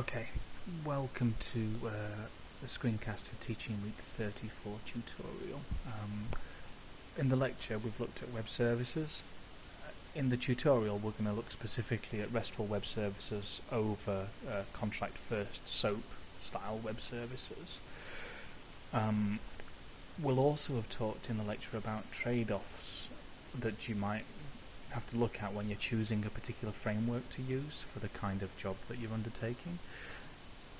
Okay, welcome to the screencast for Teaching Week 34 tutorial. In the lecture we've looked at web services. In the tutorial we're going to look specifically at RESTful web services over contract first SOAP style web services. We'll also have talked in the lecture about trade-offs that you might have to look at when you're choosing a particular framework to use for the kind of job that you're undertaking.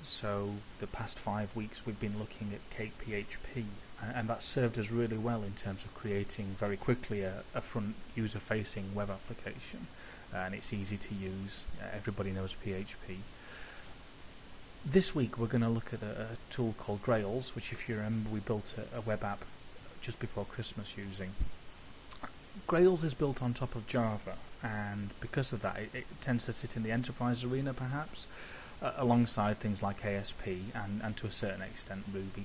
So the past 5 weeks we've been looking at Cake PHP, and that served us really well in terms of creating very quickly a front user-facing web application, and it's easy to use. Everybody knows PHP. This week we're going to look at a tool called Grails, which, if you remember, we built a web app just before Christmas using. Grails is built on top of Java, and because of that it tends to sit in the enterprise arena perhaps, alongside things like ASP and to a certain extent Ruby.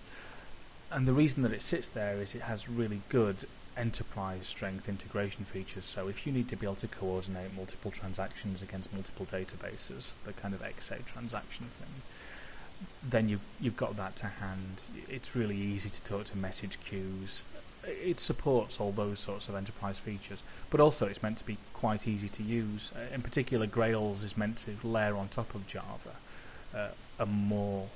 And the reason that it sits there is it has really good enterprise strength integration features. So if you need to be able to coordinate multiple transactions against multiple databases, the kind of XA transaction thing, then you've got that to hand. It's really easy to talk to message queues. It supports all those sorts of enterprise features, but also it's meant to be quite easy to use. In particular, Grails is meant to layer on top of Java a more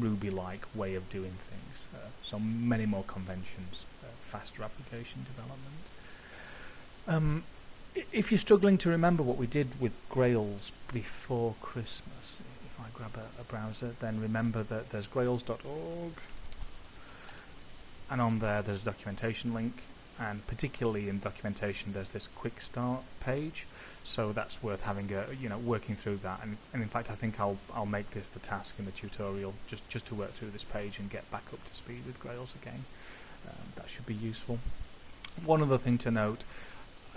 Ruby-like way of doing things. So many more conventions, faster application development. If you're struggling to remember what we did with Grails before Christmas, if I grab a browser, then remember that there's grails.org. And on there's a documentation link, and particularly in documentation there's this quick start page, so that's worth having working through that. And in fact I think I'll make this the task in the tutorial, just to work through this page and get back up to speed with Grails again. That should be useful. One other thing to note: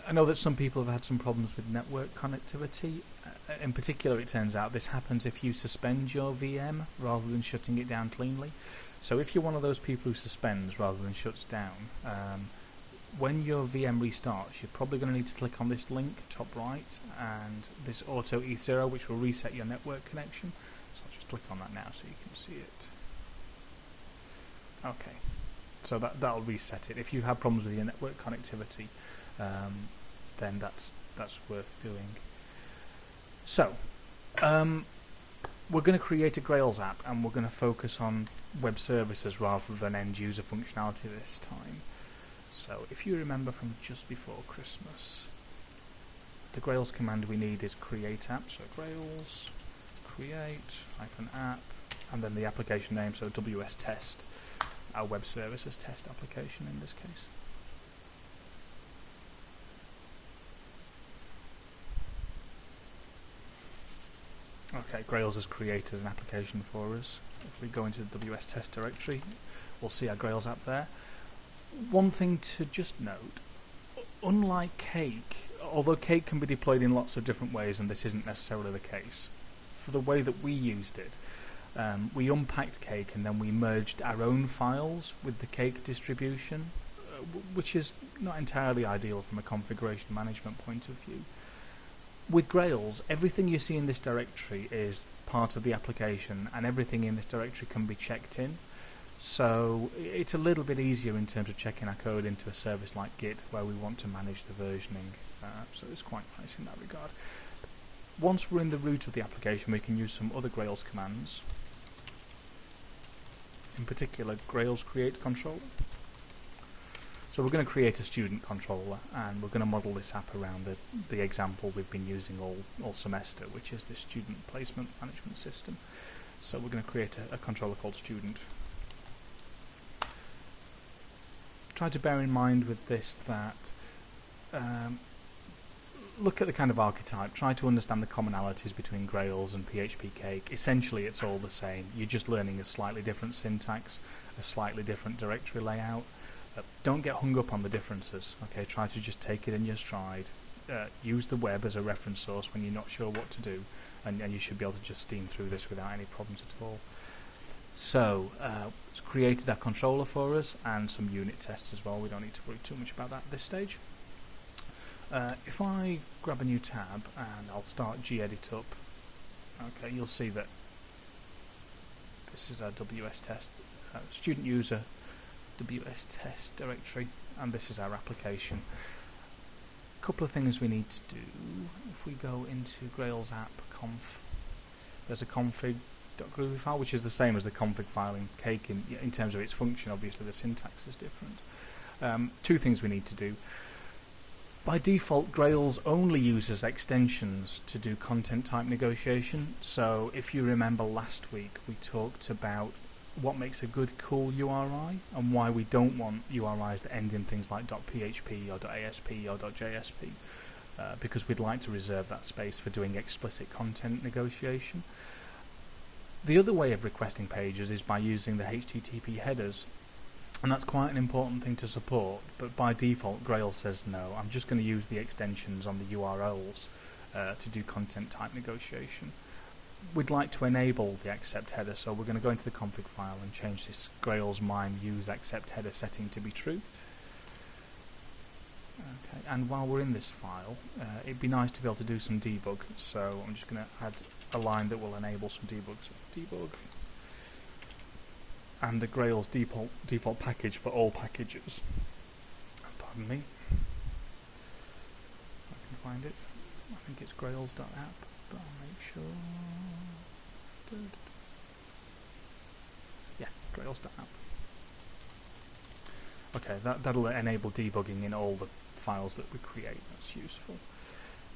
I know that some people have had some problems with network connectivity. In particular, it turns out this happens if you suspend your VM rather than shutting it down cleanly. So if you're one of those people who suspends rather than shuts down, when your VM restarts, you're probably going to need to click on this link top right and this auto ETH0, which will reset your network connection. So I'll just click on that now so you can see it. Okay, so that'll reset it. If you have problems with your network connectivity, then that's worth doing. So we're going to create a Grails app, and we're going to focus on web services rather than end-user functionality this time. So if you remember from just before Christmas, the Grails command we need is create app. So Grails create -app, and then the application name, so WS test, our web services test application in this case. Okay, Grails has created an application for us. If we go into the WS test directory, we'll see our Grails app there. One thing to just note: unlike Cake, although Cake can be deployed in lots of different ways, and this isn't necessarily the case, for the way that we used it, we unpacked Cake and then we merged our own files with the Cake distribution, which is not entirely ideal from a configuration management point of view. With Grails, everything you see in this directory is part of the application, and everything in this directory can be checked in. So it's a little bit easier in terms of checking our code into a service like Git, where we want to manage the versioning. So it's quite nice in that regard. Once we're in the root of the application, we can use some other Grails commands. In particular, Grails create controller. So we're going to create a student controller, and we're going to model this app around the example we've been using all semester, which is this student placement management system. So we're going to create a controller called student. Try to bear in mind with this that look at the kind of archetype, try to understand the commonalities between Grails and PHP Cake. Essentially it's all the same, you're just learning a slightly different syntax, a slightly different directory layout. Don't get hung up on the differences. Okay, try to just take it in your stride. Use the web as a reference source when you're not sure what to do, and you should be able to just steam through this without any problems at all. So it's created that controller for us and some unit tests as well. We don't need to worry too much about that at this stage. If I grab a new tab and I'll start gedit up Okay, you'll see that this is our WS test student user WS test directory, and this is our application. A couple of things we need to do. If we go into Grails app conf, there's a config.groovy file, which is the same as the config file in Cake in terms of its function. Obviously the syntax is different. Two things we need to do. By default, Grails only uses extensions to do content type negotiation. So if you remember last week, we talked about what makes a good cool URI and why we don't want URIs that end in things like .php or .asp or .jsp, because we'd like to reserve that space for doing explicit content negotiation. The other way of requesting pages is by using the HTTP headers. And that's quite an important thing to support, but by default Grails says no, I'm just going to use the extensions on the URLs to do content type negotiation. We'd like to enable the accept header, so we're going to go into the config file and change this Grails mime use accept header setting to be true. Okay, and while we're in this file, it'd be nice to be able to do some debug, so I'm just going to add a line that will enable some debug. So debug. And the Grails default package for all packages. Pardon me. I can find it. I think it's grails.app, but I'll make sure. Yeah, grails.app. Okay, that'll enable debugging in all the files that we create. That's useful.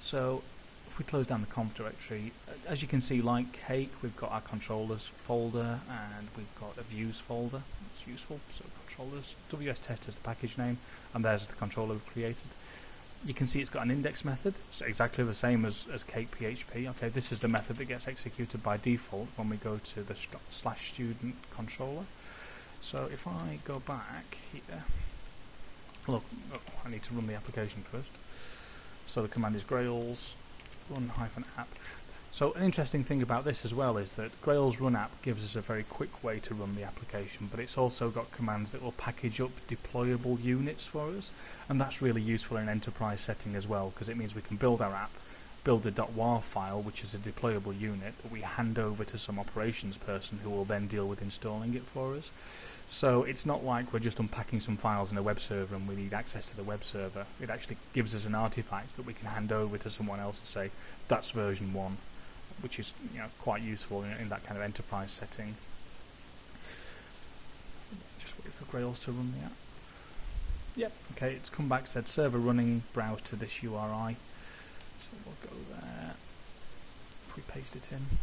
So if we close down the conf directory, as you can see, like Cake, we've got our controllers folder and we've got a views folder. That's useful. So controllers, WS test is the package name, and there's the controller we've created. You can see it's got an index method, so exactly the same as Cake PHP. Okay, this is the method that gets executed by default when we go to the /student controller. So if I go back here, look, I need to run the application first. So the command is grails run-app. So an interesting thing about this as well is that Grails run app gives us a very quick way to run the application, but it's also got commands that will package up deployable units for us, and that's really useful in an enterprise setting as well, because it means we can build our app, build a .war file, which is a deployable unit that we hand over to some operations person who will then deal with installing it for us. So it's not like we're just unpacking some files in a web server and we need access to the web server. It actually gives us an artifact that we can hand over to someone else and say, that's version 1, which is quite useful in that kind of enterprise setting. Just wait for Grails to run the app. Yep, okay, it's come back, said server running, browse to this URI. So we'll go there. If we paste it in.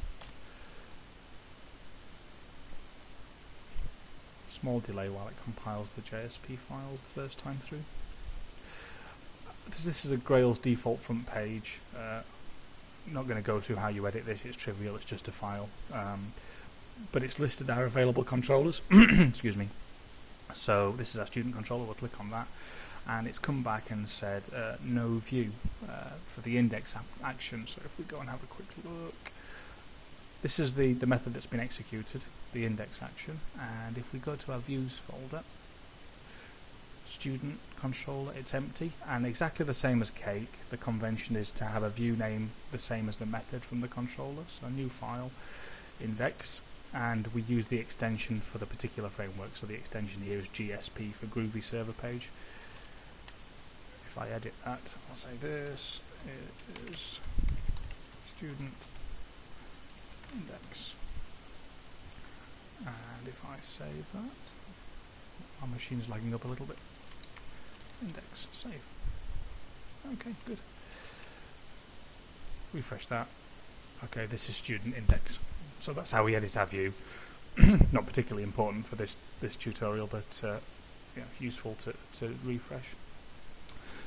Small delay while it compiles the JSP files the first time through. This is a Grails default front page. Not going to go through how you edit this, it's trivial, it's just a file. But it's listed our available controllers. Excuse me. So this is our student controller, we'll click on that. And it's come back and said no view for the index action. So if we go and have a quick look, this is the method that's been executed, the index action. And if we go to our views folder, student controller, it's empty, and exactly the same as Cake, the convention is to have a view name the same as the method from the controller. So a new file, index, and we use the extension for the particular framework. So the extension here is GSP for Groovy server page. If I edit that, I'll say this is student index, and if I save that, our machine's lagging up a little bit. Index, save. Okay, good. Refresh that. Okay, this is student index. So that's how we edit our view. Not particularly important for this tutorial, but useful to refresh.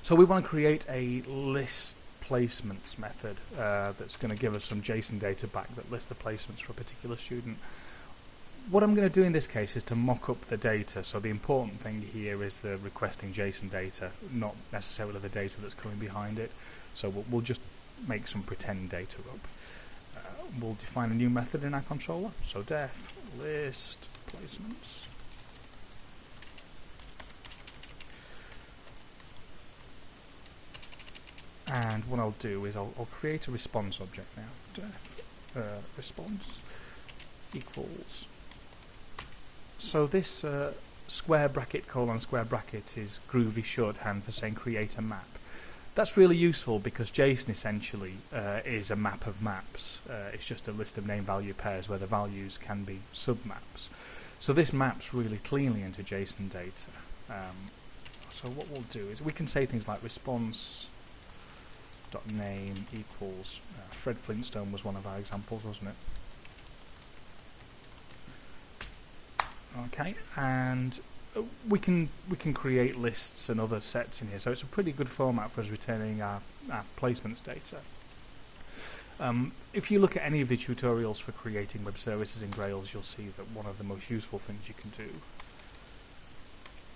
So we want to create a list placements method that's going to give us some JSON data back that lists the placements for a particular student. What I'm going to do in this case is to mock up the data. So the important thing here is the requesting JSON data, not necessarily the data that's coming behind it. So we'll just make some pretend data up. We'll define a new method in our controller. So def list placements. And what I'll do is I'll create a response object now. Def response equals. So this square bracket colon square bracket is Groovy shorthand for saying create a map. That's really useful because JSON essentially is a map of maps. It's just a list of name value pairs where the values can be submaps. So this maps really cleanly into JSON data. So what we'll do is we can say things like response.name equals Fred Flintstone was one of our examples, wasn't it? Okay, and we can create lists and other sets in here, so it's a pretty good format for us returning our placements data. If you look at any of the tutorials for creating web services in Grails, you'll see that one of the most useful things you can do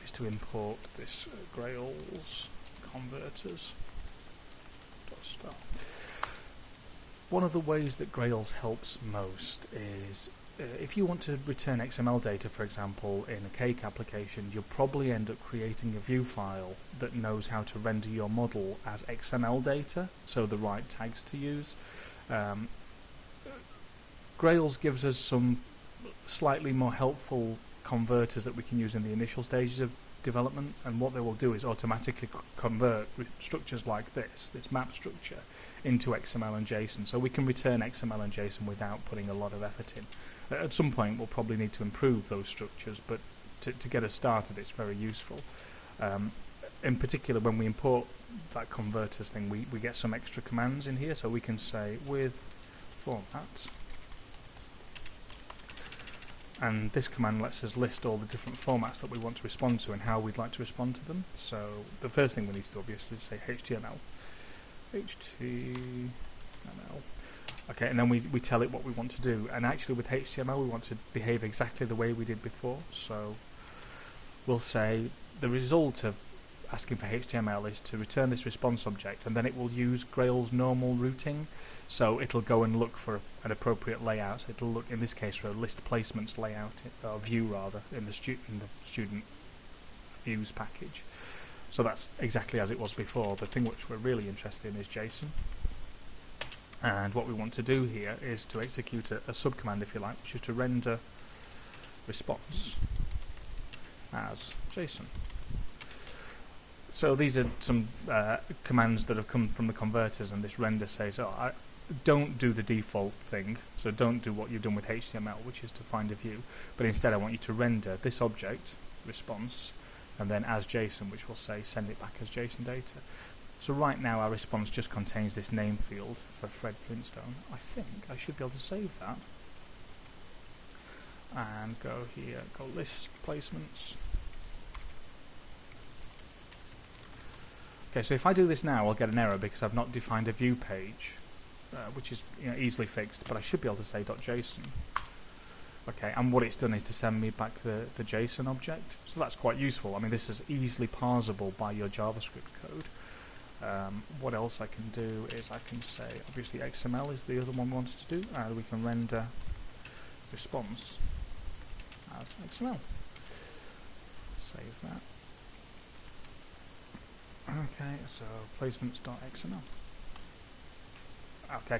is to import this Grails converters. One of the ways that Grails helps most is if you want to return XML data, for example, in a Cake application, you'll probably end up creating a view file that knows how to render your model as XML data, so the right tags to use. Grails gives us some slightly more helpful converters that we can use in the initial stages of development, and what they will do is automatically convert structures like this map structure into XML and JSON, so we can return XML and JSON without putting a lot of effort in. At some point we'll probably need to improve those structures, but to get us started it's very useful. In particular, when we import that converters thing, we get some extra commands in here, so we can say with format, and this command lets us list all the different formats that we want to respond to and how we'd like to respond to them. So the first thing we need to do obviously is say HTML. Okay, and then we tell it what we want to do, and actually with HTML we want to behave exactly the way we did before. So we'll say the result of asking for HTML is to return this response object, and then it will use Grails normal routing, so it'll go and look for an appropriate layout. So it'll look in this case for a list placements layout, or view rather, in the student views package. So that's exactly as it was before. The thing which we're really interested in is JSON. And what we want to do here is to execute a subcommand, if you like, which is to render response as JSON. So these are some commands that have come from the converters, and this render says, oh, don't do the default thing, so don't do what you've done with HTML, which is to find a view, but instead I want you to render this object, response, and then as JSON, which will say send it back as JSON data. So right now our response just contains this name field for Fred Flintstone. I think I should be able to save that and go here, go list placements. Okay, so if I do this now I'll get an error because I've not defined a view page, which is easily fixed, but I should be able to say .json. Okay, and what it's done is to send me back the JSON object, so that's quite useful. I mean, this is easily parsable by your JavaScript code. What else I can do is I can say, obviously XML is the other one we wanted to do, and we can render response as XML. Save that. Okay, so placements.xml. Okay,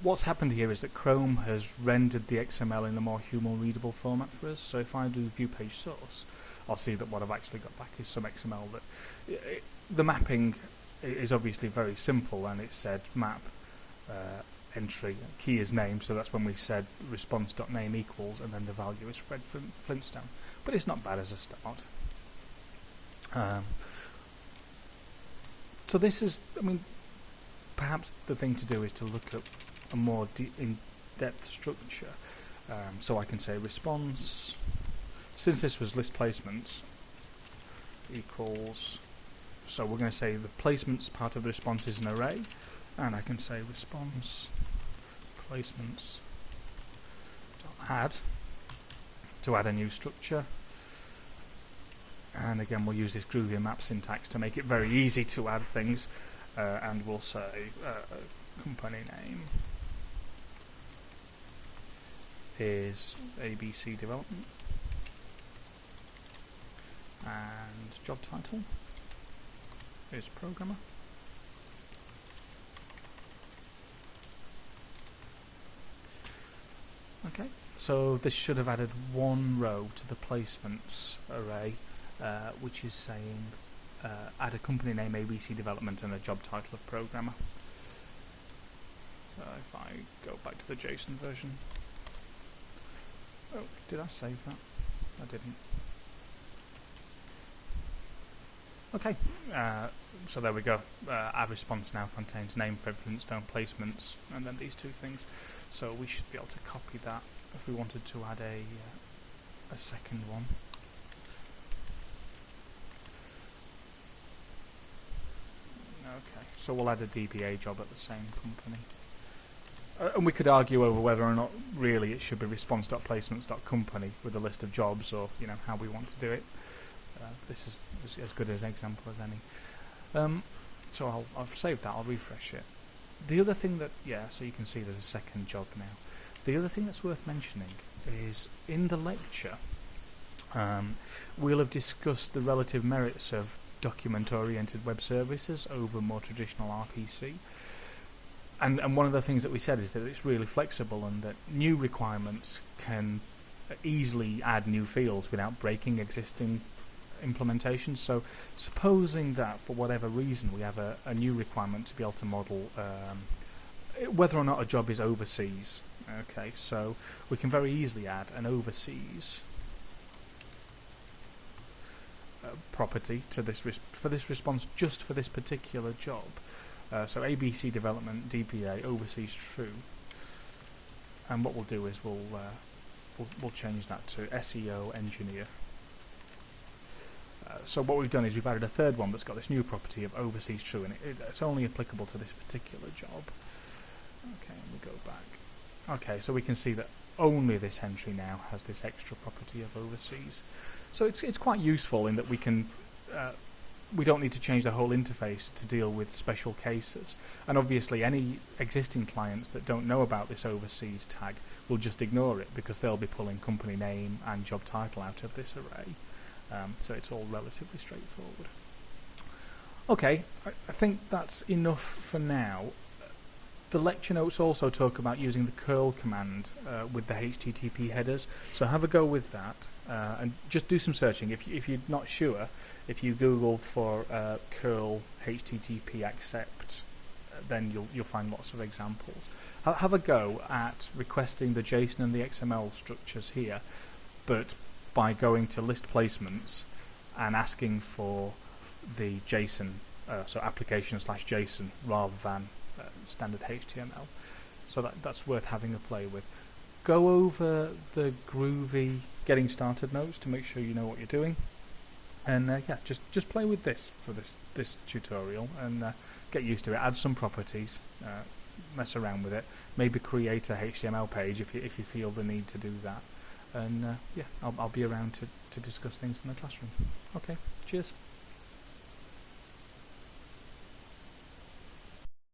what's happened here is that Chrome has rendered the XML in a more human readable format for us. So if I do view page source, I'll see that what I've actually got back is some XML. That the mapping is obviously very simple, and it said map entry, key is name, so that's when we said response.name equals, and then the value is Fred Flintstone. But it's not bad as a start. So this is, I mean, perhaps the thing to do is to look at a more in-depth structure. So I can say response, since this was list placements, equals, so we're going to say the placements part of the response is an array, and I can say response placements add to add a new structure. And again, we'll use this Groovy map syntax to make it very easy to add things, and we'll say company name is ABC Development, and job title is Programmer. Okay, so this should have added one row to the placements array, which is saying add a company name, ABC Development, and a job title of Programmer. So if I go back to the JSON version, oh, did I save that? I didn't. Okay, so there we go. Our response now contains name, Fred Flintstone, placements, and then these two things. So we should be able to copy that if we wanted to add a second one. Okay, so we'll add a DBA job at the same company. And we could argue over whether or not really it should be response.placements.company with a list of jobs, or how we want to do it. This is as good as an example as any. So I'll save that, I'll refresh it. The other thing that, so you can see there's a second job now. The other thing that's worth mentioning is in the lecture, we'll have discussed the relative merits of document-oriented web services over more traditional RPC. And one of the things that we said is that it's really flexible and that new requirements can easily add new fields without breaking existing implementations. So supposing that for whatever reason we have a new requirement to be able to model whether or not a job is overseas, okay, so we can very easily add an overseas property to this for this response just for this particular job. So ABC Development DPA overseas true, and what we'll do is we'll change that to SEO engineer. So what we've done is we've added a third one that's got this new property of overseas true, and it's only applicable to this particular job. Okay, and we go back. Okay, so we can see that only this entry now has this extra property of overseas. So it's quite useful in that we can we don't need to change the whole interface to deal with special cases. And obviously any existing clients that don't know about this overseas tag will just ignore it because they'll be pulling company name and job title out of this array. So it's all relatively straightforward. Okay, I think that's enough for now. The lecture notes also talk about using the curl command with the HTTP headers, so have a go with that and just do some searching. If you're not sure, if you Google for curl HTTP accept, then you'll find lots of examples. Have a go at requesting the JSON and the XML structures here, but by going to list placements and asking for the JSON, so application/JSON rather than standard HTML. So that's worth having a play with. Go over the Groovy getting started notes to make sure you know what you're doing, and just play with this for this tutorial and get used to it. Add some properties, mess around with it, maybe create a HTML page if you feel the need to do that, and I'll be around to discuss things in the classroom. Okay, cheers.